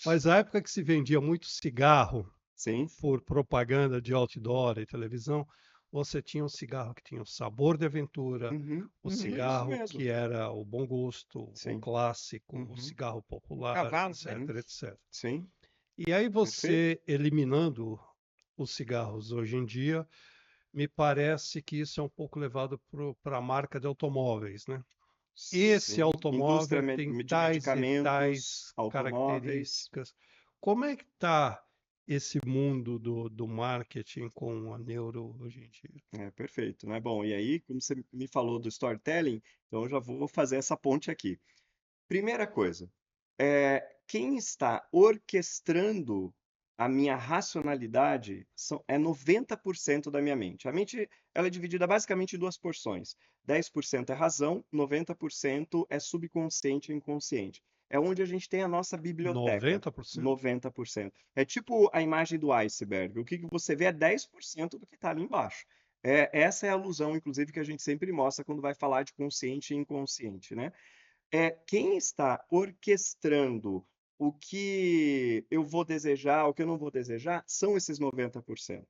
Mas a época que se vendia muito cigarro Sim? por propaganda de outdoor e televisão, você tinha um cigarro que tinha o sabor de aventura, Uhum. o Isso cigarro mesmo. que era o bom gosto, o Sim. clássico, o Uhum. cigarro popular, Cavalo, etc, Sim. etc. Sim. E aí Perfeito. você eliminando os cigarros hoje em dia, me parece que isso é um pouco levado para a marca de automóveis, né? Esse Sim. Indústria automóvel tem de tais e medicamentos, tais automóveis. características. Como é que está esse mundo do marketing com a neuro hoje em dia? É, perfeito, né? Bom, e aí, como você me falou do storytelling, então eu já vou fazer essa ponte aqui. Primeira coisa, quem está orquestrando a minha racionalidade é 90% da minha mente. A mente, ela é dividida basicamente em duas porções. 10% é razão, 90% é subconsciente e inconsciente. É onde a gente tem a nossa biblioteca. 90%? 90%. É tipo a imagem do iceberg. O que você vê é 10% do que está ali embaixo. Essa é a alusão, inclusive, que a gente sempre mostra quando vai falar de consciente e inconsciente, né? Quem está orquestrando o que eu vou desejar, o que eu não vou desejar, são esses 90%.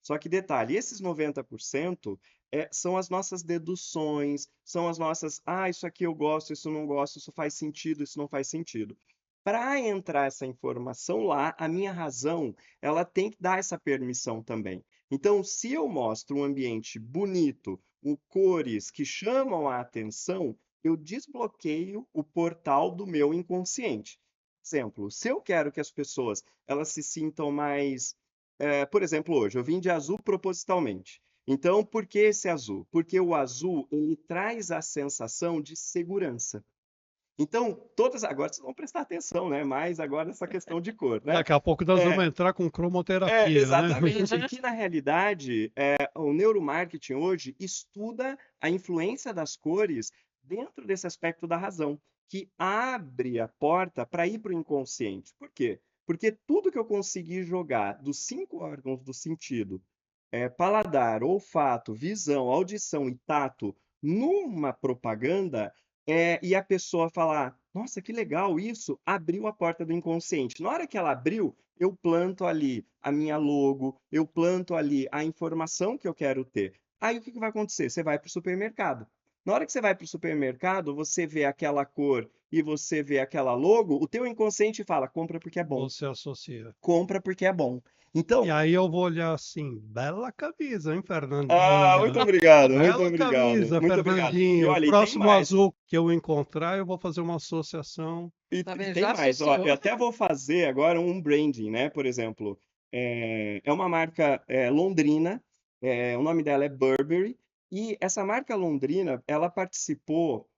Só que detalhe, esses 90% são as nossas deduções, são as nossas, isso aqui eu gosto, isso não gosto, isso faz sentido, isso não faz sentido. Para entrar essa informação lá, a minha razão, ela tem que dar essa permissão também. Então, se eu mostro um ambiente bonito, com cores que chamam a atenção, eu desbloqueio o portal do meu inconsciente. Exemplo, se eu quero que as pessoas elas se sintam mais, por exemplo, hoje eu vim de azul propositalmente. Então, por que esse azul? Porque o azul ele traz a sensação de segurança. Então, todas agora vocês vão prestar atenção, né? Mais agora essa questão de cor, né? Daqui a pouco nós vamos É, entrar com cromoterapia, né? exatamente. E que, na realidade, o neuromarketing hoje estuda a influência das cores dentro desse aspecto da razão, que abre a porta para ir para o inconsciente. Por quê? Porque tudo que eu conseguir jogar dos 5 órgãos do sentido, paladar, olfato, visão, audição e tato, numa propaganda, e a pessoa falar, nossa, que legal isso, abriu a porta do inconsciente. Na hora que ela abriu, eu planto ali a minha logo, eu planto ali a informação que eu quero ter. Aí o que vai acontecer? Você vai para o supermercado. Na hora que você vai para o supermercado, você vê aquela cor e você vê aquela logo, o teu inconsciente fala, compra porque é bom. Você associa. Compra porque é bom. E Então, aí eu vou olhar assim, bela camisa, hein, Fernandinho? muito obrigado, muito Bela obrigado, camisa, muito obrigado. E Fernandinho. O olha, e tem próximo mais. azul que eu encontrar, eu vou fazer uma associação. Tá E vendo? tem Já mais, ó, eu associou. até vou fazer agora um branding, né? Por exemplo, é uma marca londrina, o nome dela é Burberry, e essa marca londrina, ela participou,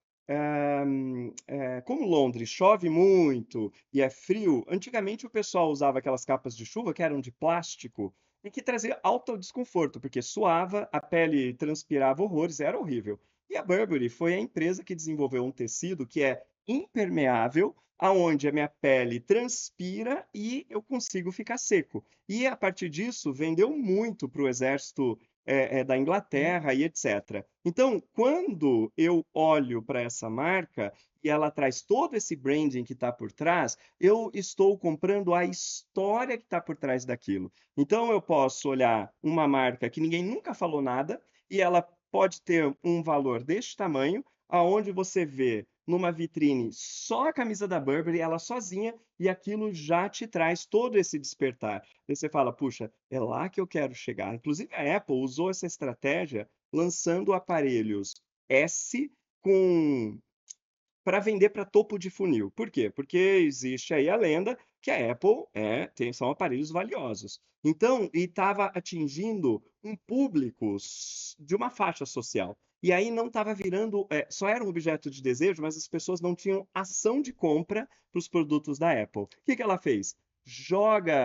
como Londres chove muito e é frio, antigamente o pessoal usava aquelas capas de chuva que eram de plástico e que trazia alto desconforto, porque suava, a pele transpirava horrores, era horrível. E a Burberry foi a empresa que desenvolveu um tecido que é impermeável, aonde a minha pele transpira e eu consigo ficar seco. E a partir disso vendeu muito para o exército da Inglaterra e etc. Então, quando eu olho para essa marca e ela traz todo esse branding que está por trás, eu estou comprando a história que está por trás daquilo. Então, eu posso olhar uma marca que ninguém nunca falou nada e ela pode ter um valor deste tamanho, aonde você vê numa vitrine só a camisa da Burberry, ela sozinha, e aquilo já te traz todo esse despertar. Aí você fala, puxa, é lá que eu quero chegar. Inclusive a Apple usou essa estratégia lançando aparelhos S com para vender para topo de funil. Por quê? Porque existe aí a lenda que a Apple são aparelhos valiosos. Então, e estava atingindo um público de uma faixa social. E aí não estava virando, só era um objeto de desejo, mas as pessoas não tinham ação de compra para os produtos da Apple. O que ela fez?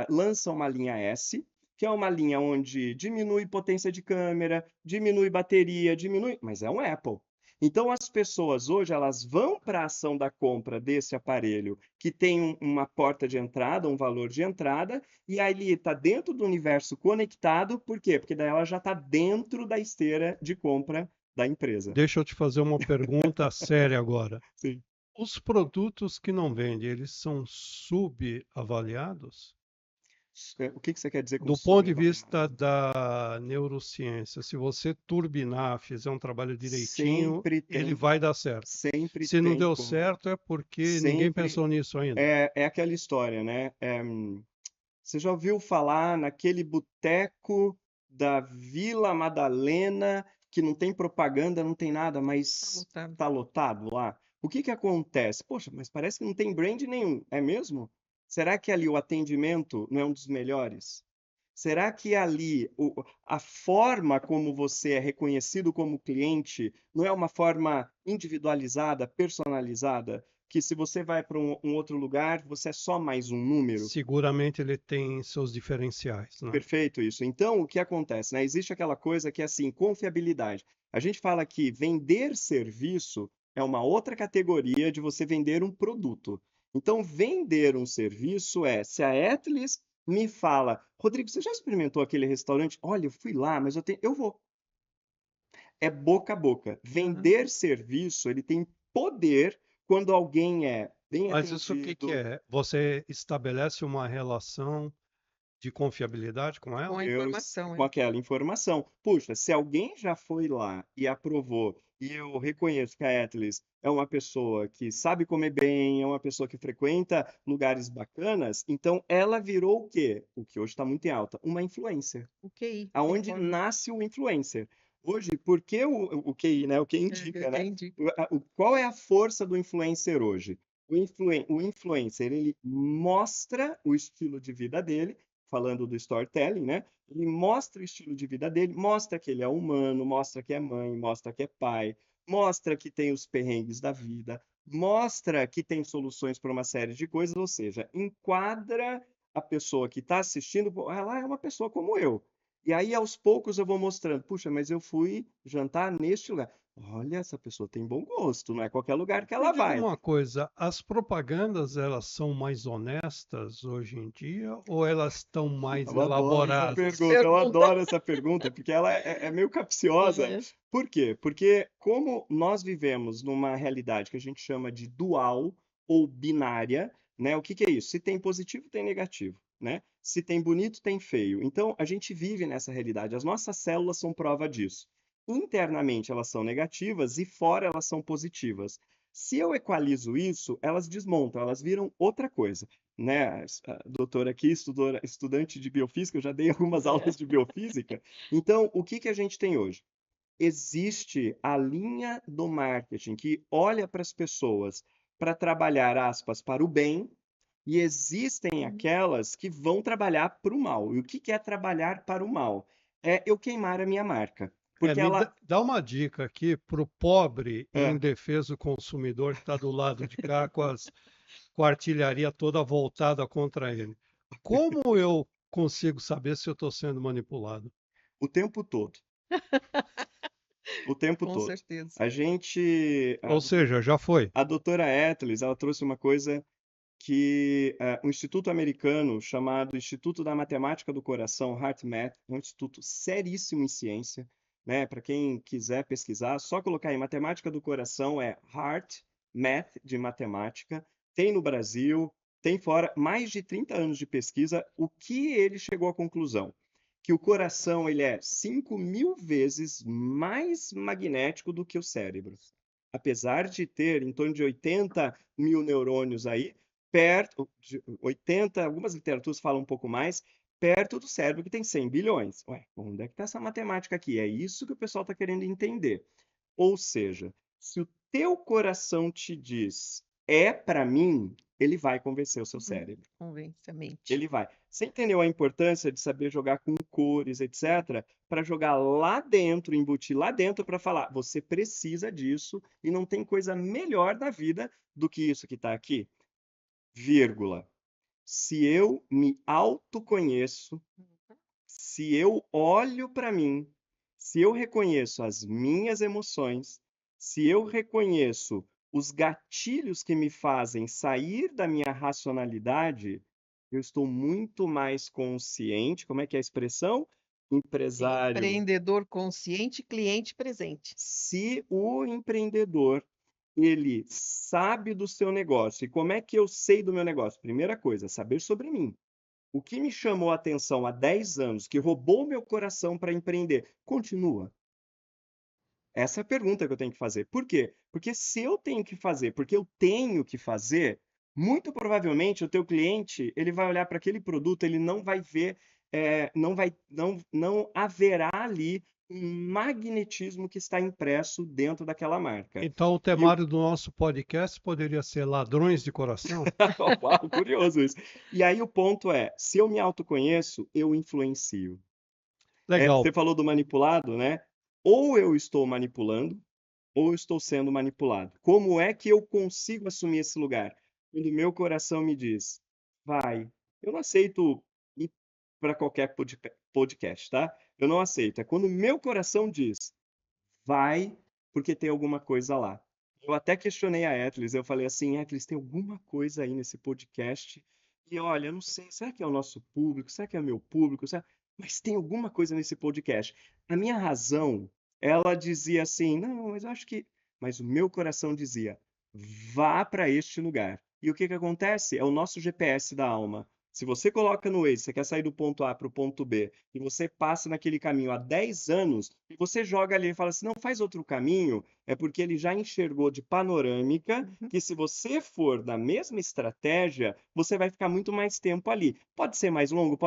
Lança uma linha S, que é uma linha onde diminui potência de câmera, diminui bateria, mas é um Apple. Então, as pessoas hoje, elas vão para a ação da compra desse aparelho, que tem uma porta de entrada, um valor de entrada, e aí ele está dentro do universo conectado, por quê? Porque daí ela já está dentro da esteira de compra da empresa. Deixa eu te fazer uma pergunta séria agora. Sim. Os produtos que não vendem, eles são subavaliados? O que você quer dizer com Do ponto de subavaliado? vista da neurociência, se você turbinar, fizer um trabalho direitinho, Sempre ele tem, vai dar certo. sempre Se não tem deu como. certo, é porque ninguém Sempre pensou nisso ainda. é aquela história, né? Você já ouviu falar naquele boteco da Vila Madalena que não tem propaganda, não tem nada, mas Tá lotado. está lotado lá? O que que acontece? Poxa, mas parece que não tem brand nenhum, é mesmo? Será que ali o atendimento não é um dos melhores? Será que ali a forma como você é reconhecido como cliente não é uma forma individualizada, personalizada? Que se você vai para um outro lugar, você é só mais um número? Seguramente ele tem seus diferenciais, né? Perfeito isso. Então, o que acontece, né? Existe aquela coisa que é assim, confiabilidade. A gente fala que vender serviço é uma outra categoria de você vender um produto. Então, vender um serviço é, se a Etlis me fala, Rodrigo, você já experimentou aquele restaurante? Olha, eu fui lá, mas eu vou. É boca a boca. Aham. Vender serviço, ele tem poder quando alguém é bem Mas isso o que que atendido. é? Você estabelece uma relação de confiabilidade com Com ela? a informação, Com é. aquela informação. Puxa, se alguém já foi lá e aprovou, e eu reconheço que a Etlis é uma pessoa que sabe comer bem, é uma pessoa que frequenta lugares bacanas, então ela virou o quê? O que hoje está muito em alta, uma influencer. O QI, Aonde conforme. nasce o influencer. Hoje, por que o QI, né? O que indica, né? Quem indica. Qual é a força do influencer hoje? O influencer, ele mostra o estilo de vida dele, falando do storytelling, né? Ele mostra o estilo de vida dele, mostra que ele é humano, mostra que é mãe, mostra que é pai, mostra que tem os perrengues da vida, mostra que tem soluções para uma série de coisas, ou seja, enquadra a pessoa que está assistindo, ela é uma pessoa como eu. E aí, aos poucos, eu vou mostrando, puxa, mas eu fui jantar neste lugar. Olha, essa pessoa tem bom gosto, não é qualquer lugar que Me ela diga vai. uma coisa, as propagandas elas são mais honestas hoje em dia ou elas estão mais Eu adoro essa elaboradas? pergunta, eu Pergunta. adoro essa pergunta, porque ela é meio capciosa. É. Por quê? Porque como nós vivemos numa realidade que a gente chama de dual ou binária, né? O que que é isso? Se tem positivo, tem negativo, né? Se tem bonito, tem feio. Então, a gente vive nessa realidade. As nossas células são prova disso. Internamente, elas são negativas e fora elas são positivas. Se eu equalizo isso, elas desmontam, elas viram outra coisa, né? A doutora aqui, estudante de biofísica, eu já dei algumas aulas de biofísica. Então, o que que a gente tem hoje? Existe a linha do marketing que olha para as pessoas para trabalhar, aspas, para o bem, e existem aquelas que vão trabalhar para o mal. E o que que é trabalhar para o mal? É eu queimar a minha marca. Porque Me ela. dá uma dica aqui para o pobre e É, indefeso consumidor que está do lado de cá com a artilharia toda voltada contra ele. Como eu consigo saber se eu estou sendo manipulado? o tempo todo. O tempo Com todo. certeza. A gente. Ou seja, já foi. A doutora Etlis, ela trouxe uma coisa que um instituto americano chamado Instituto da Matemática do Coração, HeartMath, é um instituto seríssimo em ciência, né? Para quem quiser pesquisar, só colocar aí Matemática do Coração, é HeartMath de matemática. Tem no Brasil, tem fora, mais de 30 anos de pesquisa. O que ele chegou à conclusão? Que o coração ele é 5.000 vezes mais magnético do que o cérebro. Apesar de ter em torno de 80 mil neurônios aí, perto de 80, algumas literaturas falam um pouco mais, perto do cérebro que tem 100 bilhões. Ué, onde é que está essa matemática aqui? É isso que o pessoal está querendo entender. Ou seja, se o teu coração te diz é para mim, ele vai convencer o seu cérebro. Convence a mente. Ele vai. Você entendeu a importância de saber jogar com cores, etc., para jogar lá dentro, embutir lá dentro para falar, você precisa disso e não tem coisa melhor na vida do que isso que está aqui? Vírgula. Se eu me autoconheço, se eu olho para mim, se eu reconheço as minhas emoções, se eu reconheço os gatilhos que me fazem sair da minha racionalidade, eu estou muito mais consciente. Como é que é a expressão? Empresário. Empreendedor consciente, cliente presente. Se o empreendedor ele sabe do seu negócio, e como é que eu sei do meu negócio? Primeira coisa, saber sobre mim. O que me chamou a atenção há 10 anos, que roubou meu coração para empreender, continua? Essa é a pergunta que eu tenho que fazer. Por quê? Porque se eu tenho que fazer, porque eu tenho que fazer, muito provavelmente o teu cliente, ele vai olhar para aquele produto, ele não vai ver, não haverá ali um magnetismo que está impresso dentro daquela marca. Então, o E o temário do nosso podcast poderia ser ladrões de coração? Uau, curioso isso. E aí o ponto é, se eu me autoconheço, eu influencio. Legal. Você falou do manipulado, né? Ou eu estou manipulando, ou eu estou sendo manipulado. Como é que eu consigo assumir esse lugar? Quando o meu coração me diz, vai. Eu não aceito ir para qualquer podcast, tá? Eu não aceito. É quando o meu coração diz, vai, porque tem alguma coisa lá. Eu até questionei a Etlis, eu falei assim, Etlis, tem alguma coisa aí nesse podcast? E olha, eu não sei, será que é o nosso público? Será que é o meu público? Mas tem alguma coisa nesse podcast. A minha razão, ela dizia assim, não, mas eu acho que... Mas o meu coração dizia, vá para este lugar. E o que que acontece? É o nosso GPS da alma. Se você coloca no Waze, você quer sair do ponto A para o ponto B, e você passa naquele caminho há 10 anos, e você joga ali e fala assim, não, faz outro caminho, é porque ele já enxergou de panorâmica que se você for da mesma estratégia, você vai ficar muito mais tempo ali. Pode ser mais longo,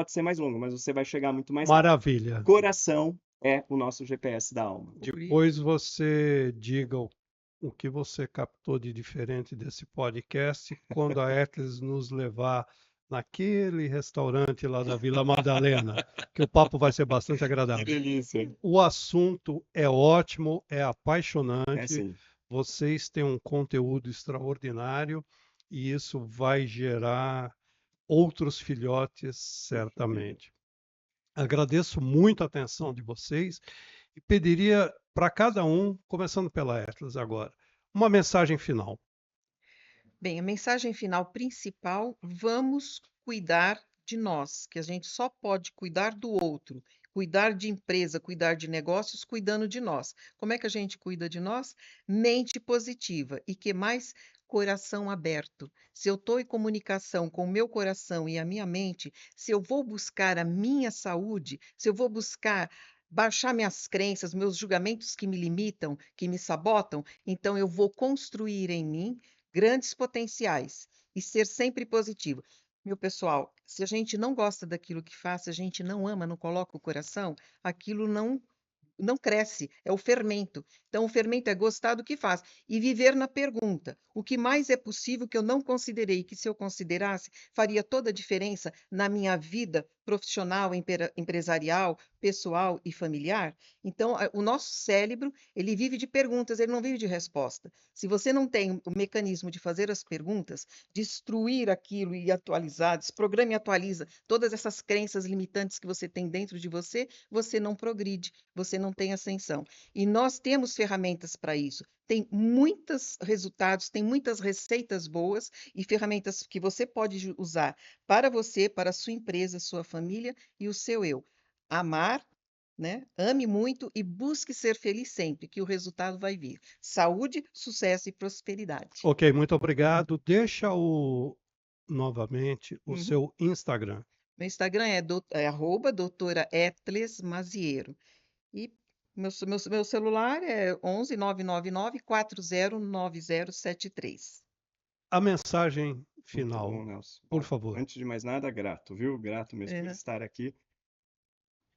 mas você vai chegar muito mais rápido. Maravilha. Coração é o nosso GPS da alma. Depois você diga o que você captou de diferente desse podcast quando a Etlis nos levar naquele restaurante lá da Vila Madalena, que o papo vai ser bastante Que agradável. delícia. O assunto é ótimo, é É apaixonante, sim. vocês têm um conteúdo extraordinário e isso vai gerar outros filhotes, certamente. Agradeço muito a atenção de vocês e pediria para cada um, começando pela Etlis agora, uma mensagem final. Bem, a mensagem final principal, vamos cuidar de nós, que a gente só pode cuidar do outro, cuidar de empresa, cuidar de negócios, cuidando de nós. Como é que a gente cuida de nós? Mente positiva. E que mais? Coração aberto. Se eu estou em comunicação com o meu coração e a minha mente, se eu vou buscar a minha saúde, se eu vou buscar baixar minhas crenças, meus julgamentos que me limitam, que me sabotam, então eu vou construir em mim grandes potenciais e ser sempre positivo. Meu pessoal, se a gente não gosta daquilo que faz, se a gente não ama, não coloca o coração, aquilo não cresce, é o fermento. Então, o fermento é gostar do que faz e viver na pergunta. O que mais é possível que eu não considerei, que se eu considerasse, faria toda a diferença na minha vida profissional, empresarial, pessoal e familiar? Então, o nosso cérebro, ele vive de perguntas, ele não vive de resposta. Se você não tem o mecanismo de fazer as perguntas, destruir aquilo e atualizar, desprograma e atualiza todas essas crenças limitantes que você tem dentro de você, você não progride, você não tem ascensão. E nós temos ferramentas para isso. Tem muitos resultados, tem muitas receitas boas e ferramentas que você pode usar para você, para a sua empresa, sua família e o seu eu. Amar, né? Ame muito e busque ser feliz sempre, que o resultado vai vir. Saúde, sucesso e prosperidade. Ok, muito obrigado. Deixa novamente o Uhum. seu Instagram. Meu Instagram é @doutora Etles Maziero. E meu celular é 11 999 409073. A mensagem Muito final, bom, Nelson. por Ó, favor. antes de mais nada, grato, viu? Grato mesmo por Uhum. estar aqui.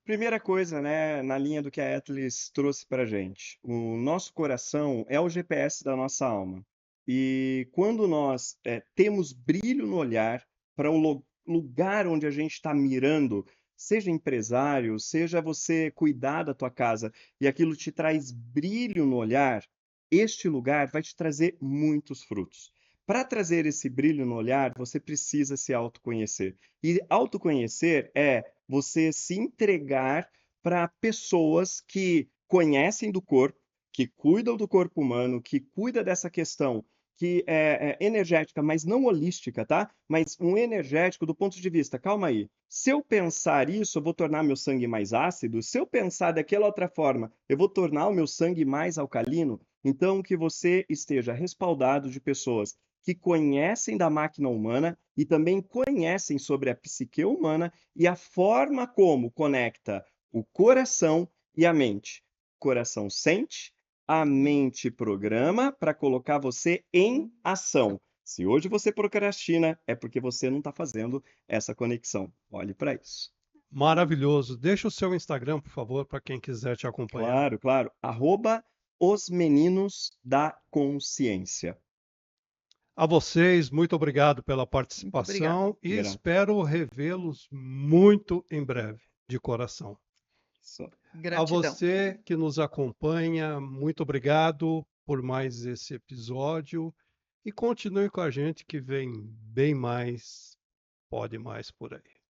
Primeira coisa, né, na linha do que a Etlis trouxe para gente, o nosso coração é o GPS da nossa alma. E quando nós temos brilho no olhar para o lugar onde a gente está mirando, seja empresário, seja você cuidar da tua casa, e aquilo te traz brilho no olhar, este lugar vai te trazer muitos frutos. Para trazer esse brilho no olhar, você precisa se autoconhecer. E autoconhecer é você se entregar para pessoas que conhecem do corpo, que cuidam do corpo humano, que cuida dessa questão que é energética, mas não holística, tá? Mas um energético do ponto de vista, calma aí, se eu pensar isso, eu vou tornar meu sangue mais ácido, se eu pensar daquela outra forma, eu vou tornar o meu sangue mais alcalino. Então, que você esteja respaldado de pessoas que conhecem da máquina humana e também conhecem sobre a psique humana e a forma como conecta o coração e a mente. O coração sente, a mente programa para colocar você em ação. Se hoje você procrastina, é porque você não está fazendo essa conexão. Olhe para isso. Maravilhoso. Deixa o seu Instagram, por favor, para quem quiser te acompanhar. Claro, claro. @os meninos da consciência. A vocês, muito obrigado pela Muito obrigada. participação e Grato. espero revê-los muito em breve, de coração. Isso. A Gratidão. você que nos acompanha, muito obrigado por mais esse episódio e continue com a gente que vem bem mais, pode mais por aí.